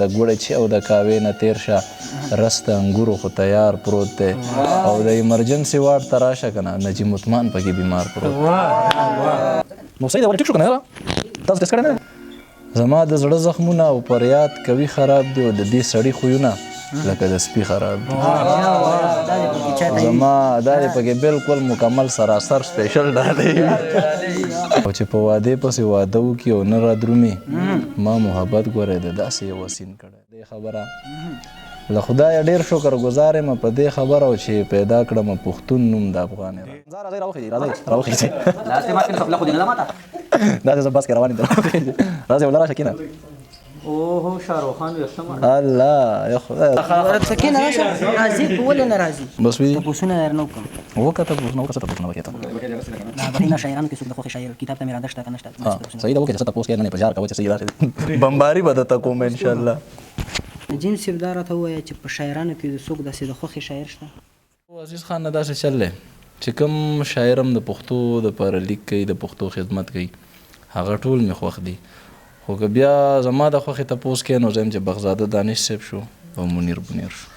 د ګوړې چې او د کاوې نه تیر شه رس د انګورو خو تیار پروت دی او د ایمرجنسي وارډ ته راشه که نه نجیب عثمان پکې بیمار پروت نو صحیح ده ولې ټیک شو که نه تاسو ټسټ کړی نه زما د زړه زخمونه او پر یاد کوي خراب دي او د دې سړي خویونه لکه د سپي خراب دي زما دا دی پکې بالکل مکمل سراسر سپیشل دا دی او چې په واده پسې واده وکړي او نه رادرومي ما محبت ګورې د داسې یو سین کړی دې خبره له خدایه ډېر شکر ګزار یم په دې خبره او چې پیدا کړم پښتون نوم د افغان راځئ راوخیږئ دا زه بس کې روان یم راځئ ولا راشه کېنه اوه شاروخ خان ویښته الله یا خدای سکینه راشه راځي ولې نه راځي بس وي تپوسونه درنه وکړم وکړه تپوسونه وکړه څه تپوسونه وکړه دا بهینه شاعرانو کې څوک د خوښې شاعر کتاب ته مې راده شته که نه شته صحیح ده وکړه څه تپوس کې نه په جار کوه چې صحیح راشي بمباري به درته کوم انشاءالله نجیم صاحب دا راته ووایه چې په شاعرانو کې څوک داسې د خوښې شاعر شته عزیز خان نه داسې چل دی چې کوم شاعر هم د پښتو دپاره لیک کوي د پښتو خدمت کوي هغه ټول مې خوښ دي خو که بیا زما د خوښې تپوس کې نو زه یم چې بغزاده دانش صاحب شو او منیر بنیر شو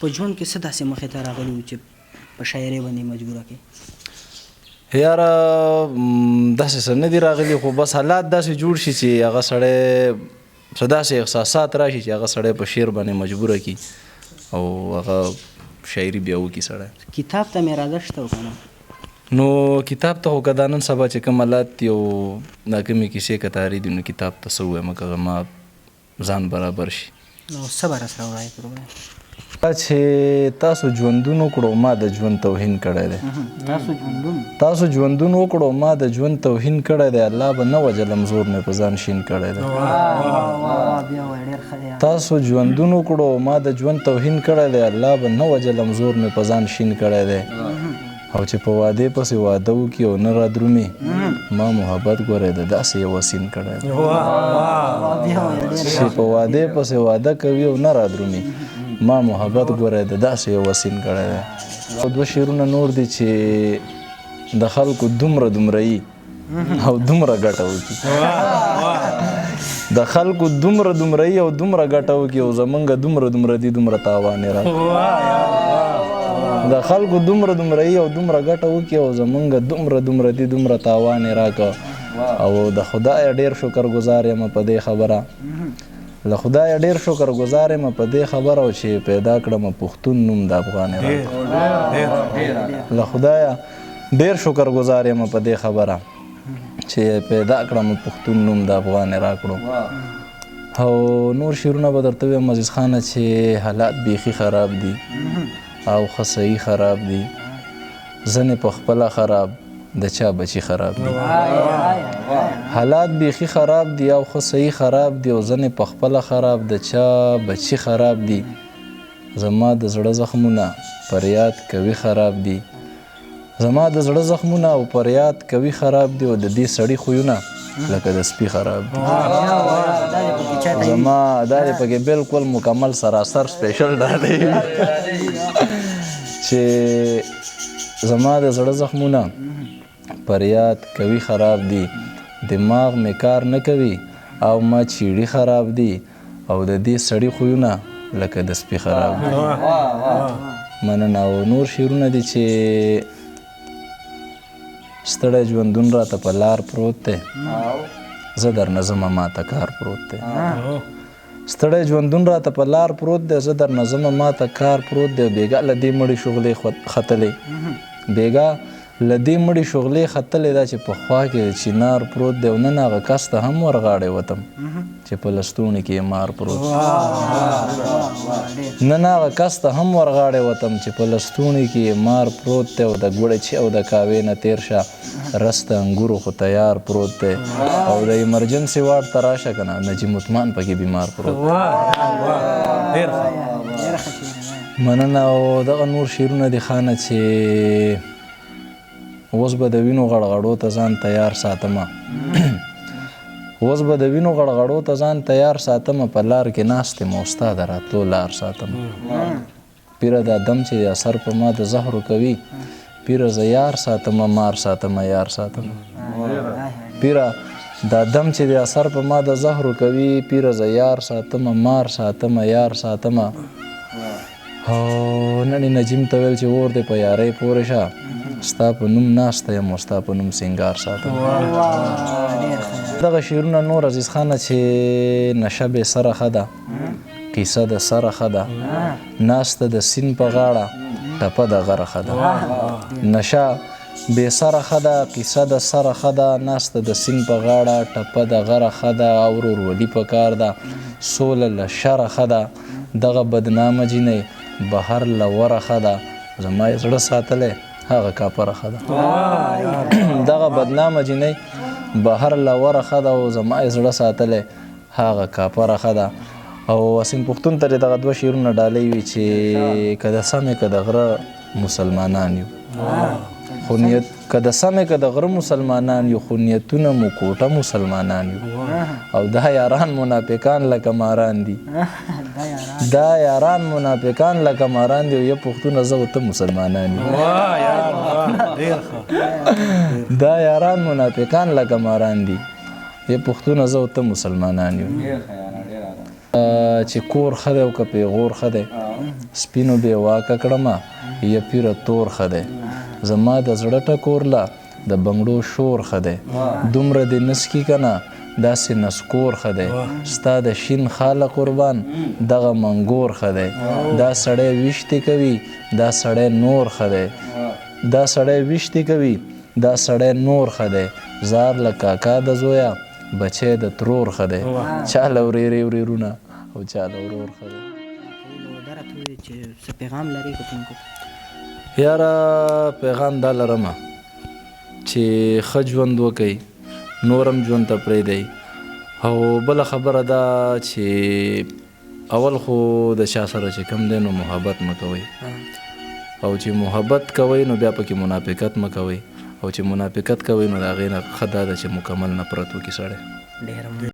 په ژوند کې څه داسې مخې ته راغلي وو چې په شاعرۍ باندې مجبوره کړي یاره داسې څه نه دي راغلي خو بس حالات داسې جوړ شي چې هغه سړی څه داسې احساسات راشي چې هغه سړی په شعر باندې مجبوره کړي او هغه شاعري بیا وکړي سړی کتاب ته مې اراده شته که نه نو کتاب ته خو که دا نن سبا چې کوم حالات دي او دا کومې کیسې کتاري دي نو کتاب ته څه ووایم که ما ځان برابر شي نو څه به راسره ووایې پروګرام چې تاسو ژوندون وکړو ما د ژوند توهین کړی دی تاسو ژوندون وکړو ما د ژوند توهین کړی دی الله به نه وجلم زور مې په ځان شین کړی دی تاسو ژوندون وکړو ما د ژوند توهین کړی دی الله به نه وجلم زور مې په ځان شین کړی دی او چې په واده پسې واده وکړي او نه رادرومي ما محبت ګورې د داسې یو سین کړی دی چې په واده پسې واده کوي او نه رادرومي ما محبت ګورې د داسې یو سین کړی دی او دوه شعرونه نور دي چې د خلکو دومره یي او دومره ګټه وکړي د خلکو دومره یي او دومره ګټه وکړي او زمونږ دومره دي دومره تاوان یې راکړي د خلکو دومره یي او دومره ګټه وکړي او زمونږ دومره دي دومره تاوان یې راکړه او د خدایه ډېر شکر ګزار یم په دې خبره له خدایه ډېر شکر ګزار یم په دې خبره او چې پیدا کړم پښتون نوم د افغان له خدایه ډېر شکر ګزار یم په دې خبره چې پیدا کړم پښتون نوم د افغان راکړو او نور شعرونه به درته ویم عزیز خانه چې حالات بیخي خراب دي او ښه صحیح خراب دي ځنې په خپله خراب د چا بچي خراب دي حالات بیخي خراب دي او ښه صحیح خراب دي او ځنې په خپله خراب د چا بچي خراب دي زما د زړه زخمونه پر یاد کوي خراب دي زما د زړه زخمونه او پر یاد کوي خراب دي او د دې سړي خویونه لکه د سپي خراب دي زما دا دی پکې بالکل مکمل سراسر سپیشل دا دی چې زما د زړه زخمونه پر یاد کوي خراب دي دماغ مې کار نه کوي او ما چیړي خراب دي او د دې سړي خویونه لکه د سپي خراب دي مننه او نور شعرونه دي چې ستړی ژوندون راته په لار پروت دی زه درنه ځمه ماته کار پروت دی ستړی ژوندون راته په لار پروت دی زه درنه ځمه ماته کار پروت دی بېګا له دې مړې شغلې ختلې بېګا له دې مړې شغلې ختلې دا چې په خوا کې چینار پروت دی او نن هغه کس ته هم ورغاړې وتم چې په لستوڼي کې یې مار پروت نن هغه کس ته هم ورغاړې وتم چې په لستوڼي کې یې مار پروت دی او د ګوړې چې او د کاوې نه تیر شه رس د انګورو خو تیار پروت دی او د ایمرجنسي وارډ ته راشه که نه نجیب عثمان پکې بیمار پروت مننه او دغه نور شعرونه دي خانه چې اوس به د وینو غړغړو ته ځان تیار ساتمه اوس به د وینو غړغړو ته ځان تیار ساتمه په لار کې ناست یم او ستا د راتلو لار ساتمه پیره دا دم چې اثر په ما د زهرو کوي پیره زه یار ساتمه مار ساتمه یار ساتمه پیره دا دم چې د اثر په ما د زهرو کوي پیره زه یار ساتمه مار ساتمه یار ساتمه او نن یې نجیم ته ویل چې اور دی په یارۍ پورې شه ستا په نوم ناسته یم او ستا په نوم سینګار ساتم دغه شعرونه نور عزیز خانه چې نشه بې سره ښه ده قیصه د سره ښه ده ناسته د سیند په غاړه ټپه د غره ښه ده نشه بې سره ښه ده قیصه د سره ښه ده ناسته د سیند په غاړه ټپه د غره ښه ده او ورورولي په کار ده سوله له شره ښه ده دغه بدنامه جینۍ بهر له وره ښه ده زما یې زړه ساتلی هغه کاپره ښه ده دغه بدنامه جینۍ بهر له وره ښه ده او زما یې زړه ساتلی هغه کاپره ښه ده او وسیم پښتون ته دغه دوه شعرونه ډالۍ وي چې که د سمې که د غره مسلمانان یو خو نیت که د سمې که د غره مسلمانان یو خو نیتونه مو کوټه مسلمانان یو او دا یاران منافقان لکه ماران دي دا یاران منافقان لکه ماران دي او یا پښتونه زه او ته مسلمانان یو دا یاران منافقان لکه ماران دي یا پښتونه زه او ته مسلمانان یو چې کور ښه دی او که پیغور ښه دی سپینو بې واکه کړمه یا پیره تور ښه دی زما د زړه ټکور له د بنګړو شور ښه دی دومره دې نسکي که نه داسې نسکور ښه دی ستا د شین خاله قربان دغه منګور ښه دی دا سړی ویشتې کوي دا سړی نور ښه دی دا سړی ویشتې کوي دا سړی نور ښه دی زار له کاکا د زویا بچی د ترور ښه دی چا له ورېرې ورېرونه او چا له ورور ښه دی یاره پیغام دا لرمه چې ښه ژوند وکئ نورم ژوند ته پرېږدئ او بله خبره دا چې اول خو د چا سره چې کوم دی نو محبت مه کوئ او چې محبت کوئ نو بیا پکې منافقت مه کوئ او چې منافقت کوئ نو د هغې نه ښه دا ده چې مکمل نفرت وکړي سړی